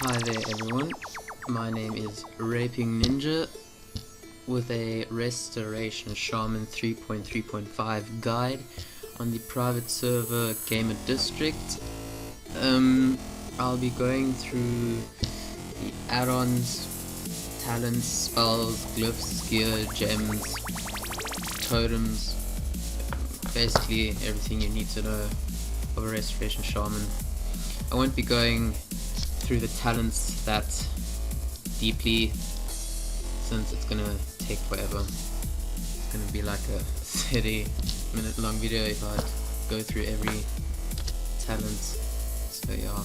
Hi there everyone, my name is Raping Ninja with a Restoration Shaman 3.3.5 guide on the private server Gamer District. I'll be going through the add-ons, talents, spells, glyphs, gear, gems, totems, basically everything you need to know of a Restoration Shaman. I won't be going through the talents that deeply, since it's gonna take forever. It's gonna be like a 30-minute long video if I go through every talent. So yeah,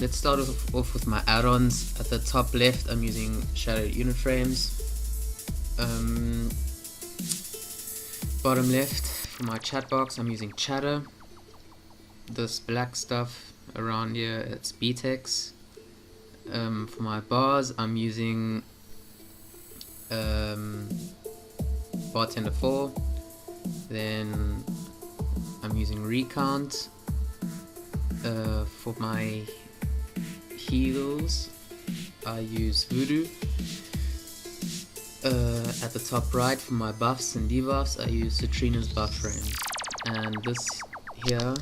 let's start off with my add-ons. At the top left I'm using shadowed unit frames. Bottom left for my chat box I'm using chatter. This black stuff around here, it's btex. For my bars I'm using bartender 4, then I'm using recount. For my heals I use vudho. At the top right for my buffs and debuffs I use satrinas buff frames, and this here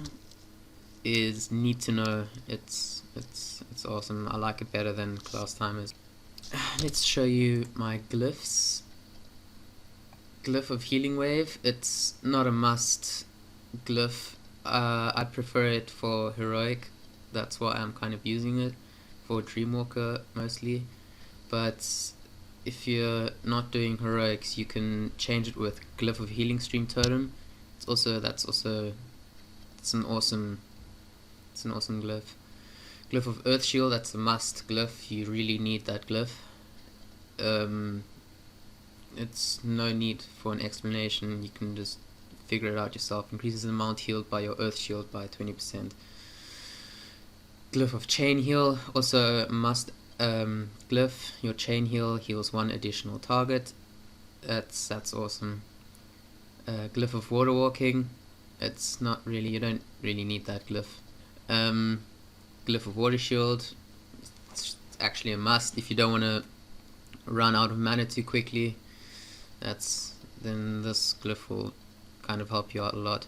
is Need to Know. It's awesome. I like it better than class timers. Let's show you my glyphs. Glyph of Healing Wave. It's not a must glyph. I prefer it for heroic. That's why I'm kind of using it for Dreamwalker mostly. But if you're not doing heroics, you can change it with Glyph of Healing Stream Totem. It's an awesome glyph. Glyph of Earth Shield, that's a must glyph. You really need that glyph. It's no need for an explanation. You can just figure it out yourself. Increases the amount healed by your Earth Shield by 20%. Glyph of Chain Heal, also a must glyph. Your Chain Heal heals one additional target. That's awesome. Glyph of Water Walking. It's not really, you don't really need that glyph. Glyph of Water Shield, it's actually a must if you don't want to run out of mana too quickly. Then this glyph will kind of help you out a lot.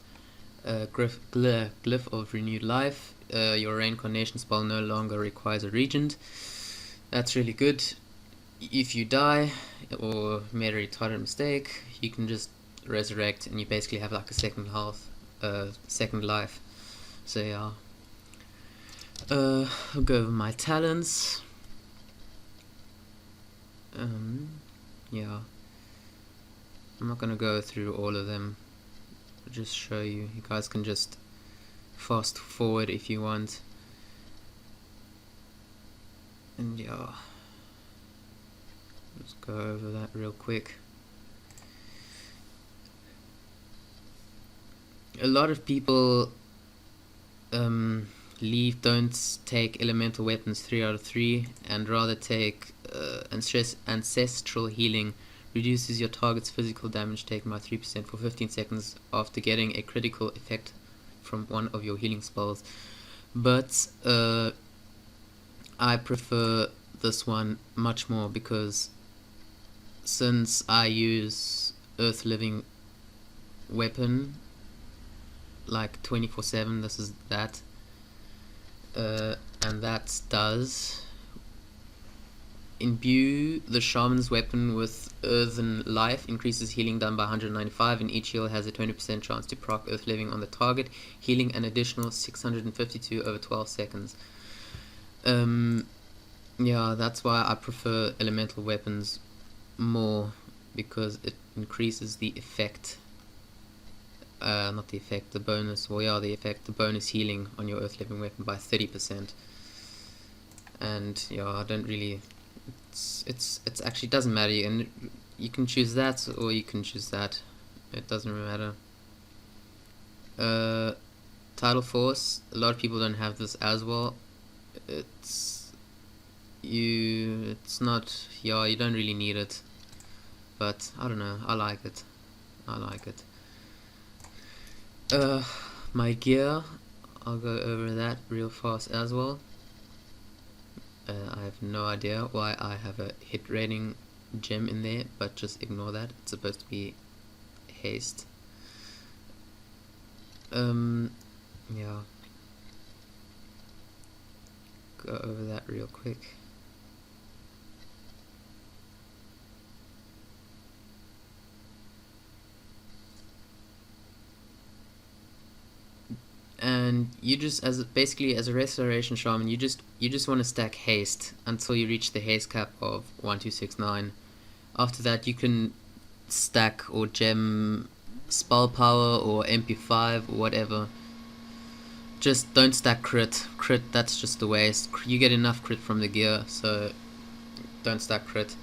Glyph of Renewed Life. Your reincarnation spell no longer requires a regent. That's really good. If you die or made a retarded mistake, you can just resurrect and you basically have like a second life. So yeah. I'll go over my talents. Yeah. I'm not gonna go through all of them. I'll just show you. You guys can just fast forward if you want. And yeah. Let's go over that real quick. A lot of people don't take elemental weapons 3 out of 3 and rather take ancestral healing. Reduces your target's physical damage taken by 3% for 15 seconds after getting a critical effect from one of your healing spells. But I prefer this one much more because since I use Earth Living weapon like 24/7, this is that, and that does imbue the shaman's weapon with earthen life, increases healing done by 195, and each heal has a 20% chance to proc Earth Living on the target, healing an additional 652 over 12 seconds. Yeah, that's why I prefer elemental weapons more, because it increases the effect. Not the effect, the bonus. Well, yeah, the effect, the bonus healing on your Earth Living weapon by 30%. And yeah, I don't really. It's actually doesn't matter, and you can choose that or you can choose that. It doesn't really matter. Tidal Force. A lot of people don't have this as well. It's not. Yeah, you don't really need it. But I don't know. I like it. My gear, I'll go over that real fast as well. I have no idea why I have a hit rating gem in there, but just ignore that. It's supposed to be haste. Yeah. Go over that real quick. And you just, basically as a restoration shaman, you just want to stack haste until you reach the haste cap of 1269. After that, you can stack or gem spell power or MP5 or whatever. Just don't stack crit. Crit, that's just a waste. You get enough crit from the gear, so don't stack crit.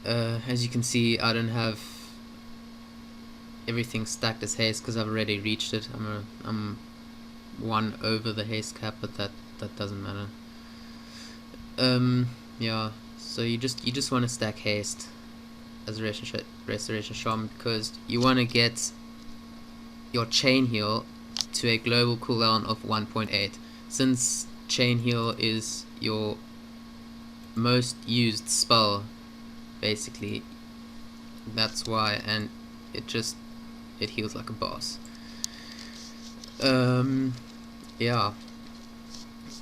As you can see, I don't have everything stacked as haste because I've already reached it. I'm one over the haste cap, but that doesn't matter. Yeah. So you just want to stack haste as a restoration shaman because you want to get your chain heal to a global cooldown of 1.8. Since chain heal is your most used spell, basically, that's why, and it heals like a boss. Yeah.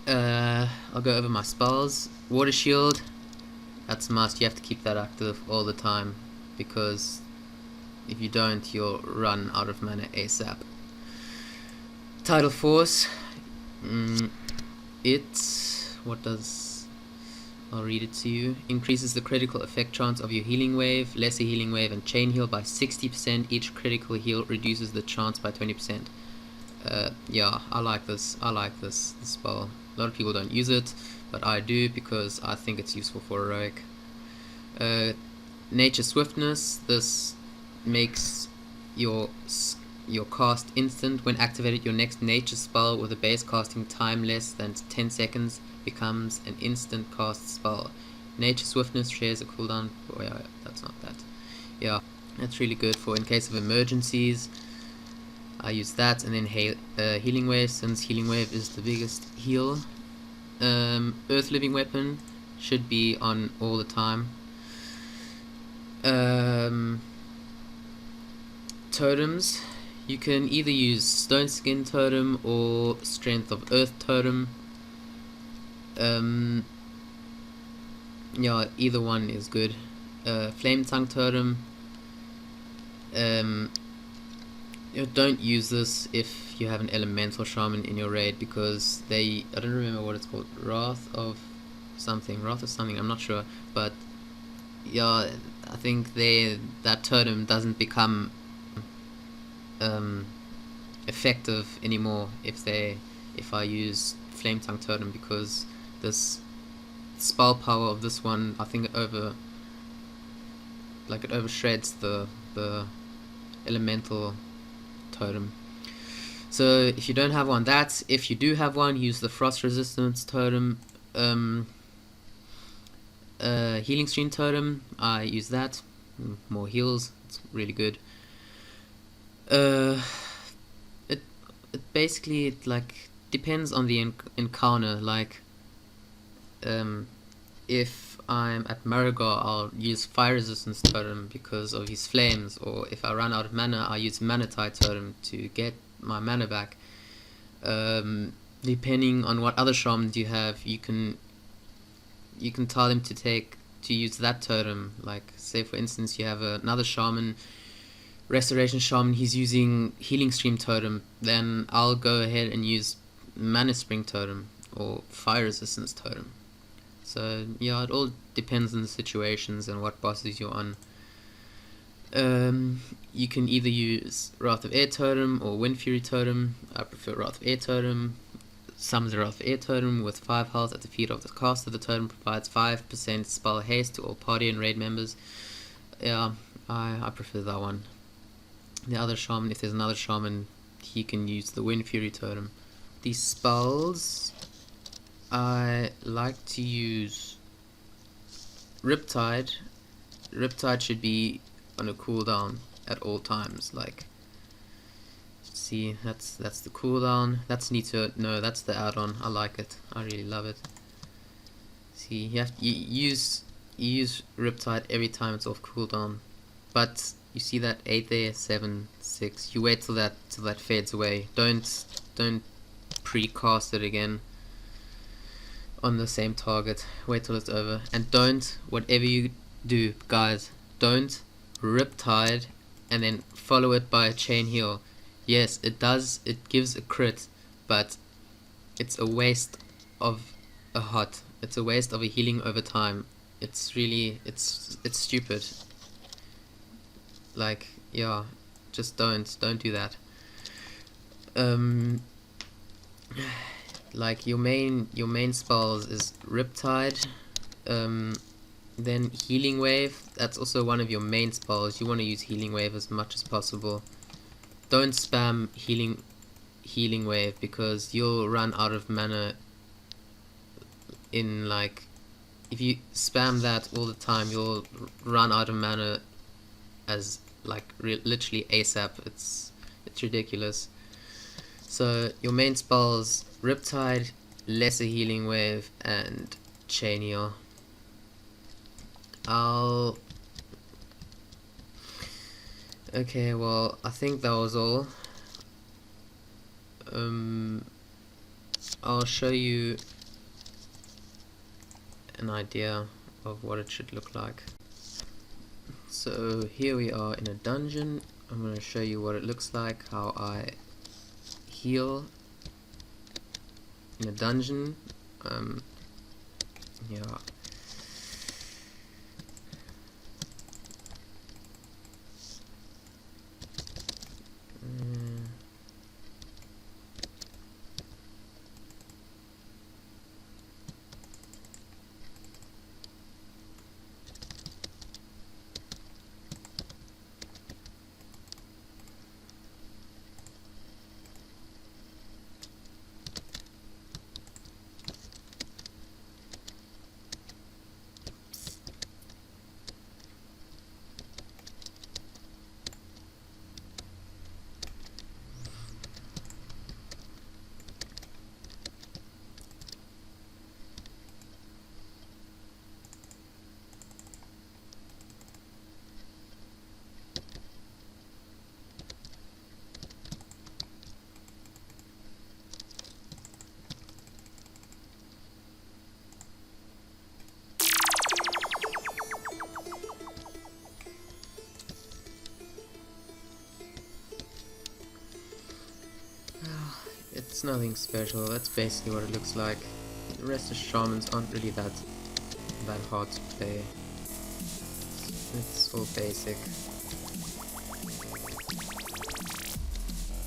I'll go over my spells. Water shield, that's a must. You have to keep that active all the time because if you don't, you'll run out of mana ASAP. Tidal force, I'll read it to you. Increases the critical effect chance of your healing wave, lesser healing wave, and chain heal by 60%. Each critical heal reduces the chance by 20%. Yeah, I like this spell. A lot of people don't use it, but I do because I think it's useful for heroic. Nature swiftness. This makes your cast instant. When activated, your next nature spell with a base casting time less than 10 seconds becomes an instant cast spell. Nature swiftness shares a cooldown. Oh yeah, that's not that. Yeah, that's really good for in case of emergencies. I use that, and then healing wave, since healing wave is the biggest heal. Earth living weapon should be on all the time. Totems, you can either use stone skin totem or strength of earth totem. Yeah, either one is good. Flame tongue totem, don't use this if you have an elemental shaman in your raid because I don't remember what it's called, wrath of something, I'm not sure, but yeah, I think that totem doesn't become effective anymore if I use flame tongue totem, because this spell power of this one, I think it overshreds the elemental totem. So if you don't have one, if you do have one, use the frost resistance totem. Healing stream totem, I use that. More heals, it's really good. It basically like depends on the encounter. Like if I'm at Marigar, I'll use fire resistance totem because of his flames, or if I run out of mana, I use mana tide totem to get my mana back. Depending on what other shamans you have, you can tell them to use that totem. Like say for instance you have another shaman, restoration shaman, he's using healing stream totem, then I'll go ahead and use mana spring totem or fire resistance totem. So yeah, it all depends on the situations and what bosses you're on. You can either use Wrath of Air totem or Wind Fury totem. I prefer Wrath of Air totem. Summons a Wrath of Air totem with 5 health at the feet of the caster. The totem provides 5% spell haste to all party and raid members. Yeah, I prefer that one. The other shaman, if there's another shaman, he can use the Wind Fury totem. These spells, I like to use Riptide. Riptide should be on a cooldown at all times. Like, see, that's the cooldown. That's neat to know. That's the add-on. I like it. I really love it. See, you use Riptide every time it's off cooldown, but you see that 8 there, 7, 6. You wait till that fades away. Don't pre-cast it again on the same target. Wait till it's over, and don't, whatever you do, guys, don't Riptide and then follow it by a chain heal. Yes, it gives a crit, but it's a waste of a hot. It's a waste of a healing over time. It's really, it's stupid. Like, yeah, just don't do that. Like your main spells is Riptide, then Healing Wave. That's also one of your main spells. You want to use Healing Wave as much as possible. Don't spam Healing Wave, because you'll run out of mana in, like, if you spam that all the time, you'll run out of mana as, like, literally ASAP. It's ridiculous. So your main spells: Riptide, Lesser Healing Wave, and Chain Heal. Okay, well, I think that was all. I'll show you an idea of what it should look like. So here we are in a dungeon. I'm going to show you what it looks like, how I heal in a dungeon. Yeah. It's nothing special. That's basically what it looks like. The rest of shamans aren't really that hard to play. It's all basic.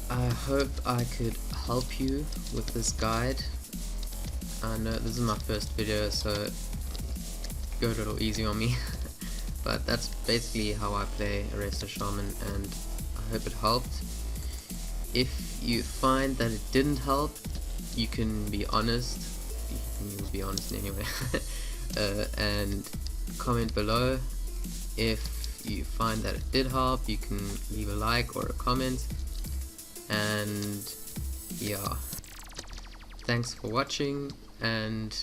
I hope I could help you with this guide. I know this is my first video, so go a little easy on me. But that's basically how I play Arrester Shaman, and I hope it helped. If you find that it didn't help, you can be honest. You'll be honest anyway. And comment below. If you find that it did help, you can leave a like or a comment. And yeah, thanks for watching, and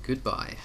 goodbye.